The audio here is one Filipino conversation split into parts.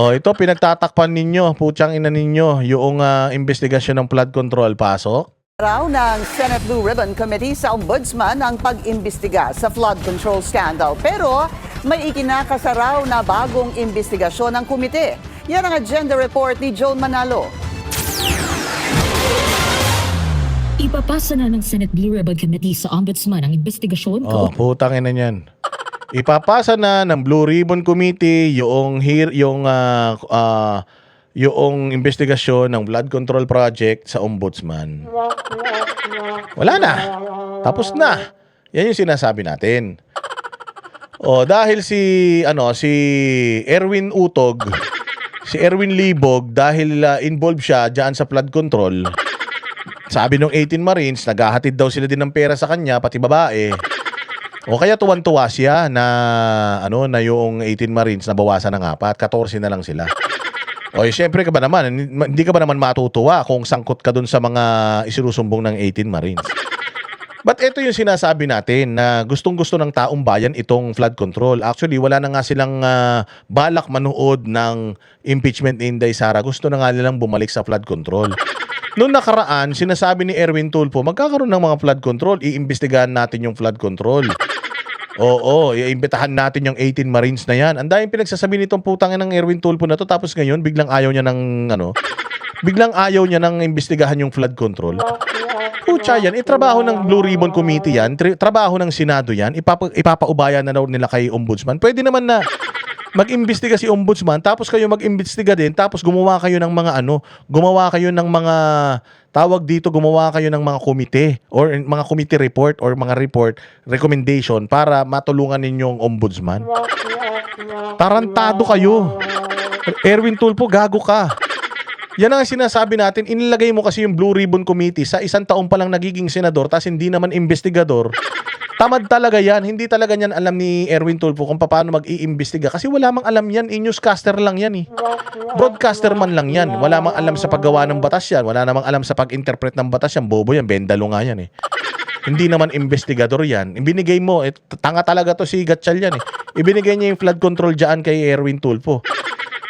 Oh, ito pinagtatakpan ninyo, putyang ina ninyo, yung investigasyon ng flood control. Pasok. Raw ng Senate Blue Ribbon Committee sa Ombudsman ang pag-imbestiga sa flood control scandal. Pero may ikinakasaraw na bagong investigasyon ng komite. Yan ang agenda report ni Joan Manalo. Ipapasa na ng Senate Blue Ribbon Committee sa Ombudsman ang investigasyon Oh, putang ina niyan. Ipapasa na ng Blue Ribbon Committee yung investigasyon ng flood control project sa Ombudsman. Wala na. Tapos na. Yan yung sinasabi natin. Oh, dahil si Erwin Utog, si Erwin Libog, dahil involved siya diyan sa flood control. Sabi nung 18 Marines, naghahatid daw sila din ng pera sa kanya, pati babae. O kaya tuwan-tuwa siya na yung 18 Marines nabawasan ng 4, 14 na lang sila. O syempre ka ba naman, hindi ka ba naman matutuwa kung sangkot ka dun sa mga isinusumbong ng 18 Marines? But ito yung sinasabi natin na gustong-gusto ng taong bayan itong flood control. Actually, wala na nga silang balak manood ng impeachment ni Inday Sara. Gusto na nga nilang bumalik sa flood control. Noong nakaraan, sinasabi ni Erwin Tulfo, magkakaroon ng mga flood control, iimbestigahan natin yung flood control. Oo, iimbitahan natin yung 18 Marines na yan. Ang daming pinagsasabi nitong putang ng Erwin Tulfo na to, tapos ngayon, biglang ayaw niya ng imbestigahan yung flood control. Pucha yan, trabaho ng Blue Ribbon Committee yan, trabaho ng Senado yan, ipapaubaya na daw nila kay Ombudsman. Pwede naman na mag-imbestiga si Ombudsman, tapos kayo mag-imbestiga din, tapos gumawa kayo ng mga gumawa kayo ng mga komite or mga committee report or mga recommendation para matulungan ninyong Ombudsman. Tarantado kayo. Erwin Tulfo, gago ka. Yan ang sinasabi natin, inilagay mo kasi yung Blue Ribbon Committee sa isang taon pa lang nagiging senador, tapos hindi naman investigador. Tamad talaga yan. Hindi talaga yan alam ni Erwin Tulfo kung paano mag-iimbestiga. Kasi wala mang alam yan. Newscaster lang yan eh. Broadcaster man lang yan. Wala mang alam sa paggawa ng batas yan. Wala namang alam sa pag-interpret ng batas yan. Bobo yan. Bendalo nga yan eh. Hindi naman investigador yan. Ibinigay mo. Tanga talaga to si Gatchal yan eh. Ibinigay niya yung flood control dyan kay Erwin Tulfo.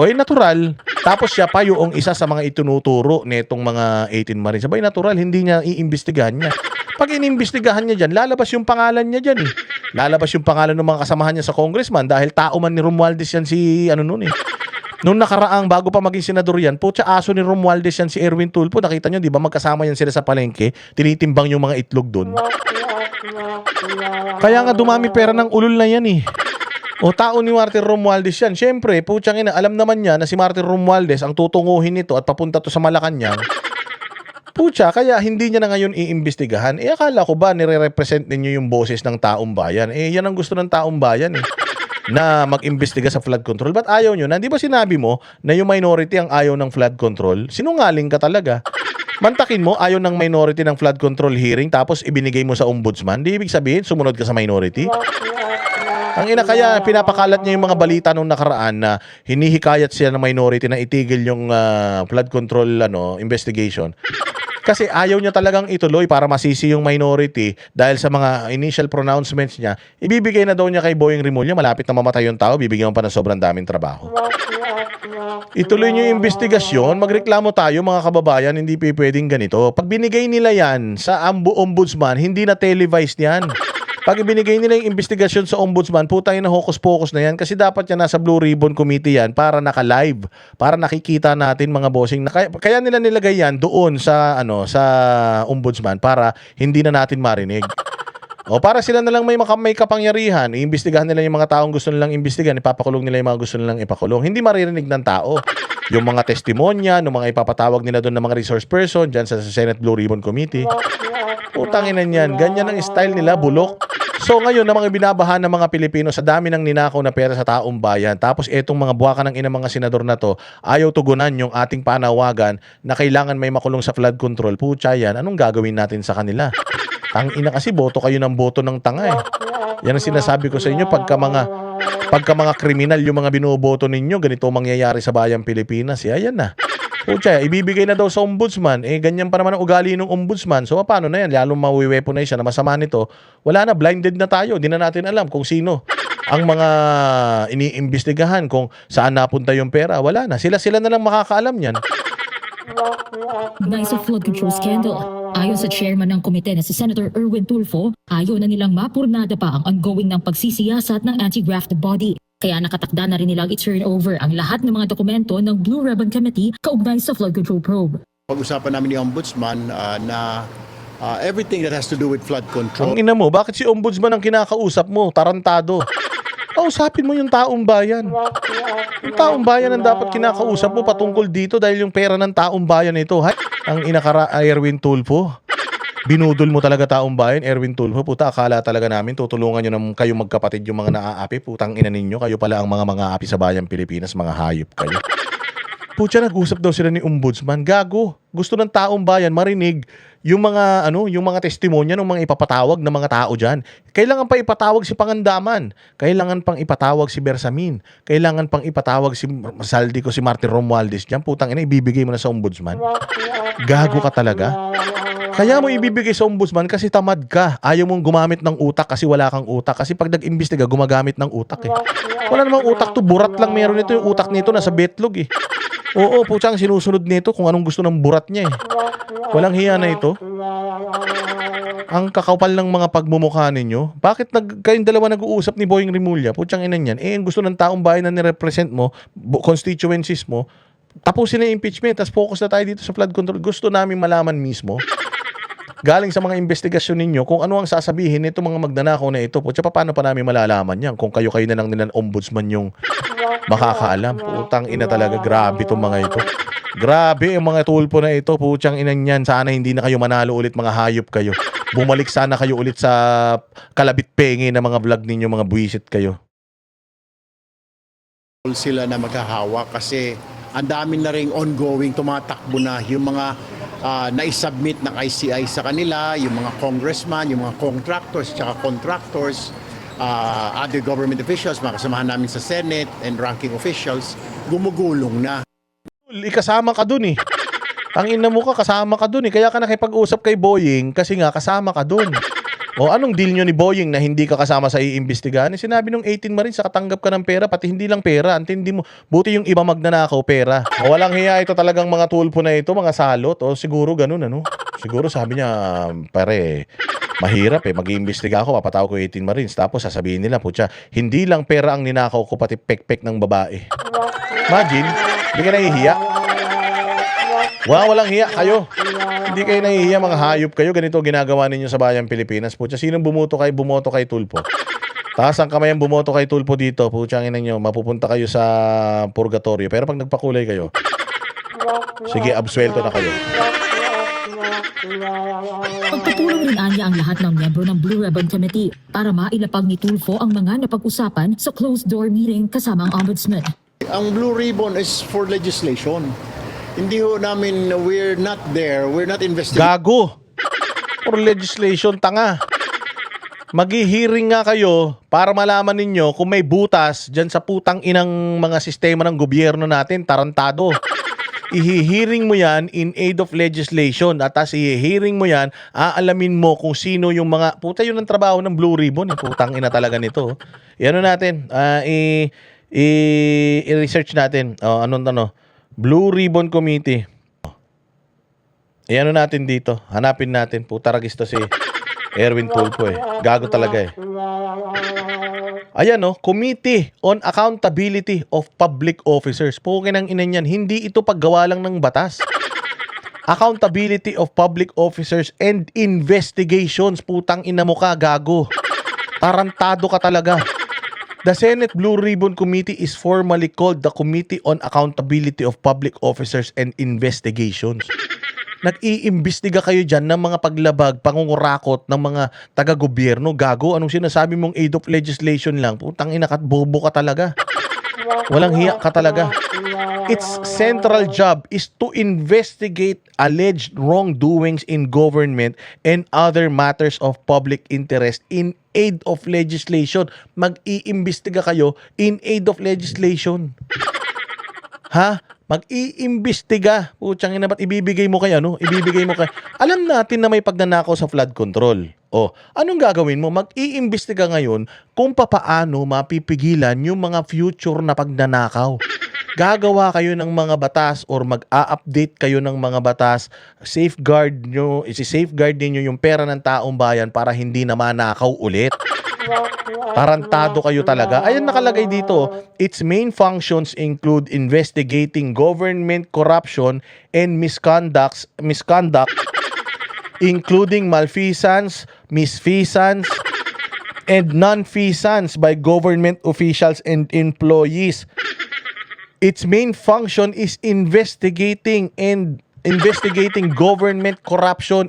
O natural. Tapos siya pa yung isa sa mga itinuturo netong mga 18 Marines. Sabay natural. Hindi niya iimbestigahan niya. Pag inimbestigahan niya dyan, lalabas yung pangalan niya dyan eh. Lalabas yung pangalan ng mga kasamahan niya sa congressman dahil tao man ni Romualdez yan si noon eh. Noong nakaraang bago pa maging senador yan, putya aso ni Romualdez yan si Erwin Tulfo. Nakita niyo, di ba magkasama yan sila sa palengke, tinitimbang yung mga itlog doon. Kaya nga dumami pera ng ulol na yan eh. O tao ni Martin Romualdez yan. Siyempre, putyang ina, alam naman niya na si Martin Romualdez ang tutunguhin nito at papunta to sa Malacanang. Pucha, kaya hindi niya na ngayon iimbestigahan. Akala ko ba nire-represent ninyo yung boses ng taong bayan? Yan ang gusto ng taong bayan eh. Na mag-imbestiga sa flood control. Ba't ayaw nyo? Di ba sinabi mo na yung minority ang ayaw ng flood control? Sinungaling ka talaga. Mantakin mo, ayaw ng minority ng flood control hearing tapos ibinigay mo sa ombudsman. Di ibig sabihin, sumunod ka sa minority? Ang ina kaya pinapakalat niya yung mga balita nung nakaraan na hinihikayat siya ng minority na itigil yung flood control investigation. Kasi ayaw niya talagang ituloy para masisi yung minority dahil sa mga initial pronouncements niya. Ibibigay na daw niya kay Boying Rimulya, malapit na mamatay yung tao, bibigyan mo pa ng sobrang daming trabaho. Ituloy niyo yung investigasyon, magreklamo tayo mga kababayan, hindi pwedeng ganito. Pag binigay nila yan sa ombudsman, hindi na televised yan. Pag ibinigay nila yung investigasyon sa ombudsman, putay na hocus-pocus na yan kasi dapat yan nasa Blue Ribbon Committee yan para naka-live, para nakikita natin mga bossing. Kaya nila nilagay yan doon sa ombudsman para hindi na natin marinig. O para sila na lang may kapangyarihan, iimbestigahan nila yung mga taong gusto nilang imbestigahan, ipapakulong nila yung mga gusto nilang ipakulong. Hindi maririnig ng tao. Yung mga testimonya, yung mga ipapatawag nila doon ng mga resource person dyan sa Senate Blue Ribbon Committee. Utangin na yan. Ganyan ang style nila, bulok. So ngayon, na mga binabahan ng mga Pilipino sa dami ng ninakaw na pera sa taong bayan, tapos etong mga buwaka ng ina mga senador na to, ayaw tugunan yung ating panawagan na kailangan may makulong sa flood control. Pucha yan, anong gagawin natin sa kanila? Tangina kasi, boto kayo ng boto ng tanga eh. Yan ang sinasabi ko sa inyo, pagka mga kriminal yung mga binoboto ninyo, ganito mangyayari sa bayang Pilipinas. Ayan na. Pucha, ibibigay na daw sa ombudsman. Ganyan pa naman ang ugali ng ombudsman. So, paano na yan? Lalong mawiweaponize siya na masama nito. Wala na, blinded na tayo. Di na natin alam kung sino. Ang mga iniimbestigahan kung saan napunta yung pera, wala na. Sila na lang makakaalam yan. Ugnay sa flood control scandal. Ayon sa chairman ng komite na si Senator Erwin Tulfo, ayaw na nilang mapurnada pa ang ongoing ng pagsisiyasat ng anti-graft body. Kaya nakatakda na rin nilang i-turn over ang lahat ng mga dokumento ng Blue Ribbon Committee kaugnay sa flood control probe. Pag-usapan namin ni Ombudsman na everything that has to do with flood control. Ang ina mo, bakit si ombudsman ang kinakausap mo? Tarantado. Kausapin mo yung taong bayan. Yung taong bayan ang dapat kinakausap mo patungkol dito dahil yung pera ng taong bayan ito. Hay, ang inakara Erwin Tulfo. Binudol mo talaga taong bayan, Erwin Tulfo. Puta, akala talaga namin tutulungan nyo ng kayo magkapatid yung mga naaapi. Putang ina ninyo, kayo pala ang mga aapi sa bayang Pilipinas, mga hayop kayo. Putya, nag-usap daw sila ni Ombudsman. Gago. Gusto ng taong bayan marinig yung mga testimonya ng mga ipapatawag ng mga tao diyan. Kailangan pa ipatawag si Pangandaman. Kailangan pang ipatawag si Bersamin. Kailangan pang ipatawag si Saldico, si Martin Romualdez diyan. Putang ina, ibibigay mo na sa Ombudsman. Gago ka talaga. Kaya mo ibibigay sa Ombudsman kasi tamad ka. Ayaw mong gumamit ng utak kasi wala kang utak. Kasi pag nag-imbestiga, gumagamit ng utak eh. Wala namang utak to. Burat lang meron nito. Yung utak nito nasa betlog eh. Oo, putsang sinusunod nito kung anong gusto ng burat niya eh. Walang hiya na ito. Ang kakapal ng mga pagmumukha ninyo. Bakit kayong dalawa nag-uusap ni Boying Rimulya? Putsang inan yan. Eh, ang gusto ng taong bayan na nirepresent mo, constituencies mo, tapusin na yung impeachment, tapos focus na tayo dito sa flood control. Gusto namin malaman mismo, galing sa mga investigasyon ninyo, kung ano ang sasabihin nito mga magnanakaw na ito. Putya, paano pa namin malalaman yan? Kung kayo na lang nilang ombudsman yung makakaalam. Putang ina talaga, grabe itong mga ito. Grabe ang mga tulpo na ito. Putyang inan yan. Sana hindi na kayo manalo ulit, mga hayop kayo. Bumalik sana kayo ulit sa kalabit-pengi na mga vlog ninyo, mga buwisit kayo. Sila na maghahawak kasi ang dami na ring ongoing, tumatakbo na yung mga na-submit ng ICI sa kanila, yung mga congressman, yung mga contractors, other government officials, mga kasamahan namin sa Senate and ranking officials, gumugulong na. Kasama ka dun eh. Ang ina mo ka, kasama ka dun eh. Kaya ka nakipag-usap kay Boying kasi nga kasama ka dun. O anong deal nyo ni Boying na hindi ka kasama sa iimbestigahan? Sinabi nung 18 Marines, katanggap ka ng pera, pati hindi lang pera. Antindi mo, buti yung iba magnanakaw pera. O walang hiya ito talagang mga tulpo na ito, mga salot. O siguro ganun ano. Siguro sabi niya, pare, mahirap eh. Mag-iimbestiga ako, papatawag ko 18 Marines. Tapos sasabihin nila, putya, hindi lang pera ang ninakaw ko, pati pek-pek ng babae. Imagine, hindi ka nahihiya. Walang hiya kayo. Hindi kayo nahihiya, mga hayop kayo. Ganito ginagawa ninyo sa bayang Pilipinas. Putya, sinong bumoto kay Tulfo? Taas ang kamay ang bumoto kay Tulfo dito. Putya, ang ina nyo, mapupunta kayo sa purgatorio. Pero pag nagpakulay kayo, sige, absuelto na kayo. Pagpatuloy rin anya ang lahat ng miyembro ng Blue Ribbon Committee para mailapag ni Tulfo ang mga napag-usapan sa closed-door meeting kasama ang Ombudsman. Ang Blue Ribbon is for legislation. Hindi ho namin, we're not investigating. Gago! For legislation, tanga. Mag-hearing nga kayo para malaman ninyo kung may butas dyan sa putang inang mga sistema ng gobyerno natin, tarantado. I-hearing mo yan in aid of legislation at as i-hearing mo yan, aalamin mo kung sino yung mga, puta yun ang trabaho ng Blue Ribbon, putang ina talaga nito. Ano natin, i-research natin, Blue Ribbon Committee. Ano natin dito, hanapin natin, puta ragis to si Erwin Tulfo eh. Gago talaga eh. Ayan Committee on Accountability of Public Officers. Pukin ang inan yan. Hindi ito paggawa lang ng batas. Accountability of Public Officers and Investigations. Putang ina mo ka, gago. Tarantado ka talaga. The Senate Blue Ribbon Committee is formally called the Committee on Accountability of Public Officers and Investigations. Nag-iimbestiga kayo dyan ng mga paglabag, pangungurakot ng mga taga-gobyerno. Gago, anong sinasabi mong aid of legislation lang? Putang ina ka, bobo ka talaga. Walang hiya ka talaga. Its central job is to investigate alleged wrongdoings in government and other matters of public interest in aid of legislation. Mag-iimbestiga kayo in aid of legislation. Ha? Mag-iimbestiga. Putsang ina, ba't ibibigay mo kay ano? Ibibigay mo kay... Alam natin na may pagnanakaw sa flood control. O, anong gagawin mo? Mag-iimbestiga ngayon kung papaano mapipigilan yung mga future na pagnanakaw. Gagawa kayo ng mga batas or mag-a-update kayo ng mga batas. Safeguard nyo, isi-safeguard ninyo yung pera ng taong bayan para hindi na manakaw ulit. Tarantado kayo talaga. Ayan nakalagay dito, its main functions include investigating government corruption and misconduct including malfeasance, misfeasance, and non-feasance by government officials and employees. Its main function is investigating government corruption,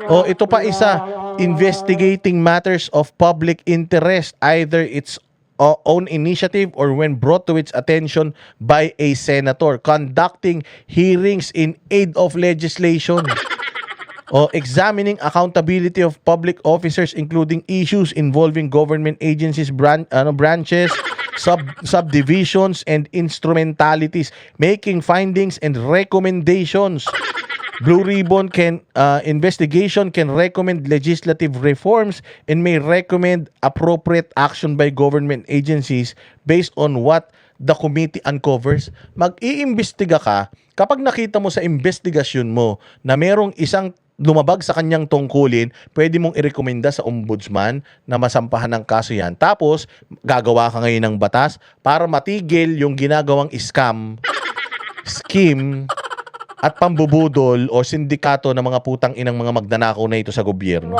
Oh, ito pa isa, investigating matters of public interest, either its own initiative or when brought to its attention by a senator, conducting hearings in aid of legislation. Examining accountability of public officers including issues involving government agencies, branches, subdivisions and instrumentalities, making findings and recommendations. Blue Ribbon investigation can recommend legislative reforms and may recommend appropriate action by government agencies based on what the committee uncovers. Mag-iimbestiga ka kapag nakita mo sa investigasyon mo na merong isang lumabag sa kanyang tungkulin, pwede mong irekomenda sa ombudsman na masampahan ng kaso yan. Tapos, gagawa ka ngayon ng batas para matigil yung ginagawang scheme, at pambubudol o sindikato ng mga putang inang mga magnanakaw na ito sa gobyerno.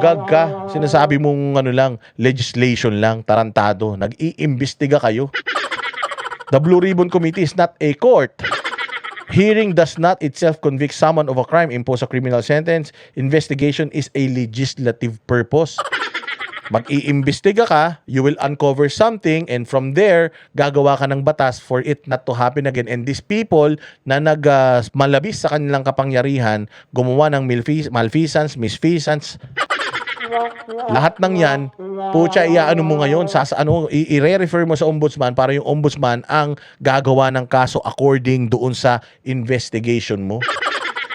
Gag ka, sinasabi mong legislation lang, tarantado. Nag-iimbestiga kayo. The Blue Ribbon Committee is not a court. Hearing does not itself convict someone of a crime, impose a criminal sentence. Investigation is a legislative purpose. Mag-iimbestiga ka, you will uncover something, and from there, gagawa ka ng batas for it not to happen again. And these people na malabis sa kanilang kapangyarihan, gumawa ng malfeasance, misfeasance, lahat ng yan, pucha, iaano mo ngayon, i-refer mo sa ombudsman para yung ombudsman ang gagawa ng kaso according doon sa investigation mo.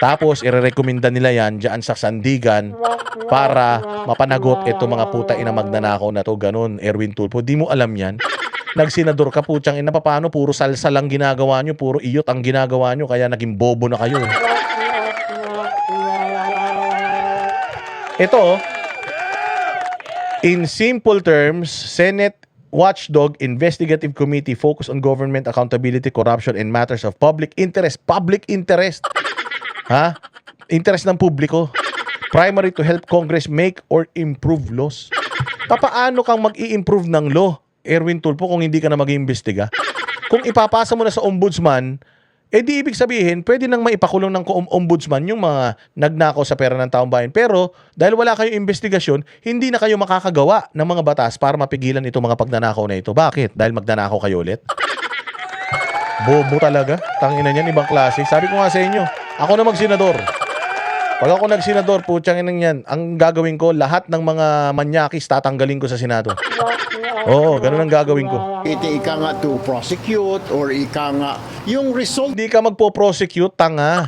Tapos, irerekomenda nila yan dyan sa sandigan para mapanagot ito mga puta ina magnanakaw na to. Ganun, Erwin Tulfo. Di mo alam yan. Nagsenador ka, putsang ina, paano? Puro salsa lang ginagawa nyo, puro iyot ang ginagawa nyo, kaya naging bobo na kayo. Ito, in simple terms, Senate Watchdog Investigative Committee focus on government accountability, corruption, and matters of public interest. Public interest. Ha? Interest ng publiko. Primary to help Congress make or improve laws. Papaano kang mag-i-improve ng law, Erwin Tulfo, kung hindi ka na mag-iimbestiga? Kung ipapasa mo na sa ombudsman, di ibig sabihin, pwede nang maipakulong ng ombudsman yung mga nagnakaw sa pera ng taong bayan. Pero, dahil wala kayong investigasyon, hindi na kayo makakagawa ng mga batas para mapigilan itong mga pagnanakaw na ito. Bakit? Dahil magnanakaw kayo ulit? Bobo talaga. Tangina niyan, ibang klase. Sabi ko nga sa inyo, ako na magsenador. Pag ako nagsenador, putsang inang yan, ang gagawin ko, lahat ng mga manyakis tatanggalin ko sa Senado. Oo, ganun ang gagawin ko. Ika nga to prosecute or ika nga yung result. Hindi ka magpo-prosecute, tanga.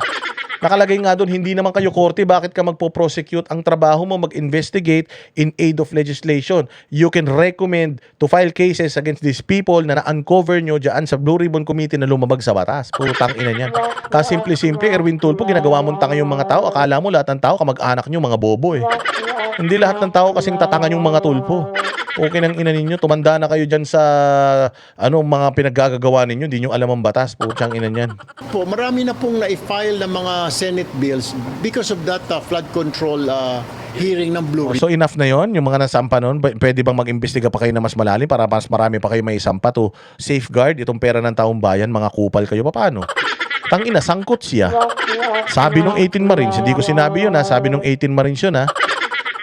Nakalagay nga doon, hindi naman kayo korte, bakit ka magpo-prosecute? Ang trabaho mo mag-investigate in aid of legislation. You can recommend to file cases against these people na na-uncover nyo dyan sa Blue Ribbon Committee na lumabag sa batas. Putang ina niyan. Simple-simple, Erwin Tulfo, ginagawa mong tanga yung mga tao. Akala mo lahat ng tao kamag-anak nyo, mga bobo eh. Hindi lahat ng tao kasing tatangan yung mga tulpo. Okay nang ina ninyo, tumanda na kayo dyan sa mga pinaggagawa ninyo, hindi nyo alam ang batas, putsang ina niyan. Marami na pong na-file ng mga Senate bills because of that flood control hearing ng Blue Ribbon. So enough na yon, yung mga nasampa nun, pwede bang mag-imbestiga pa kayo na mas malalim para mas marami pa kayo may isampa to safeguard itong pera ng taong bayan, mga kupal kayo, paano? Tangina, sangkot siya. Sabi nung 18 Marines, hindi ko sinabi yun ha, sabi nung 18 Marines yun ha.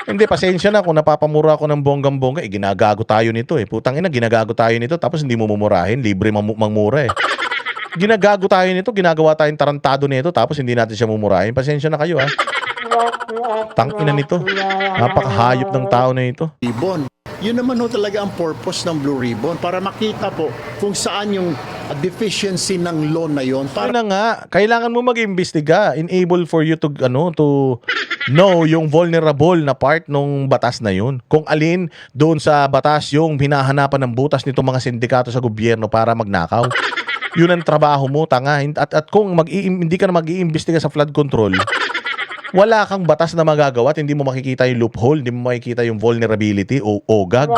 Hindi, pasensya na kung napapamura ako ng bonggang-bongga, ginagago tayo nito eh. Putang ina, ginagago tayo nito tapos hindi mo mumurahin, libre mangmura eh. Ginagago tayo nito, ginagawa tayong tarantado nito tapos hindi natin siya mumurahin. Pasensya na kayo ha. Tang ina nito. Napakahayop ng tao na ito. Ribbon. Yun naman ho talaga ang purpose ng Blue Ribbon, para makita po kung saan yung deficiency ng law na yon. Yun na nga, kailangan mo mag-imbestiga, enable for you to know yung vulnerable na part ng batas na yun. Kung alin doon sa batas yung hinahanapan ng butas nito mga sindikato sa gobyerno para magnakaw. Yun ang trabaho mo, tanga. At kung hindi ka na mag-iimbestiga sa flood control, wala kang batas na magagawa at hindi mo makikita yung loophole, hindi mo makikita yung vulnerability o OGAG.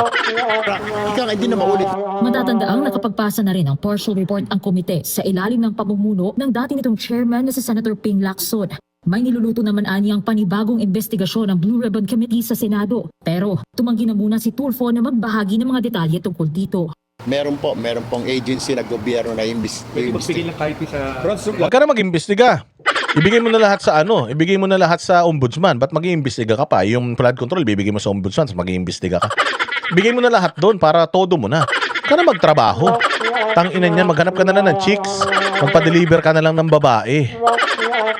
Ika nga, hindi na maulit. Matatandaang nakapagpasa na rin ang partial report ang komite sa ilalim ng pamumuno ng dati nitong chairman na si Senator Ping Lacson. May niluluto naman ani ang panibagong investigasyon ng Blue Ribbon Committee sa Senado. Pero tumanggi na muna si Tulfo na magbahagi ng mga detalye tungkol dito. Meron pong agency na gobyerno na Magbigay ng kahit sa... Huwag ka na mag-imbestiga. Ibigay mo na lahat sa ibigay mo na lahat sa ombudsman. Ba't mag-iimbestiga ka pa? Yung flood control, bibigay mo sa ombudsman, mag-iimbestiga ka. Bigay mo na lahat doon para todo mo na. Huwag ka na magtrabaho. Tangina niyan, maghanap ka na lang ng chicks. Magpa-deliver ka na lang ng babae.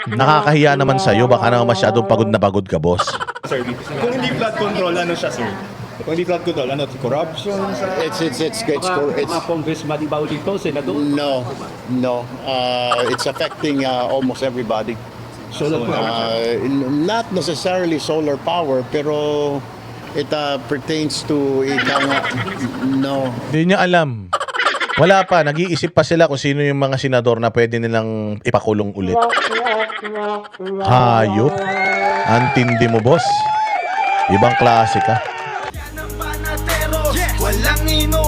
Nakakahiya naman sa'yo, baka naman masyadong pagod na pagod ka, boss. Sir, kung hindi flood control, ano siya, sir? Kung hindi flood control, ano? Corruption sa... It's mga congressman, di ba dito, senador? No. It's affecting almost everybody. Solar power. Not necessarily solar power, pero it pertains to no. Hindi niya alam. Wala pa, nag-iisip pa sila kung sino yung mga senador na pwede nilang ipakulong ulit. Hayop. Antindi mo, boss. Ibang klase ka. Walang ino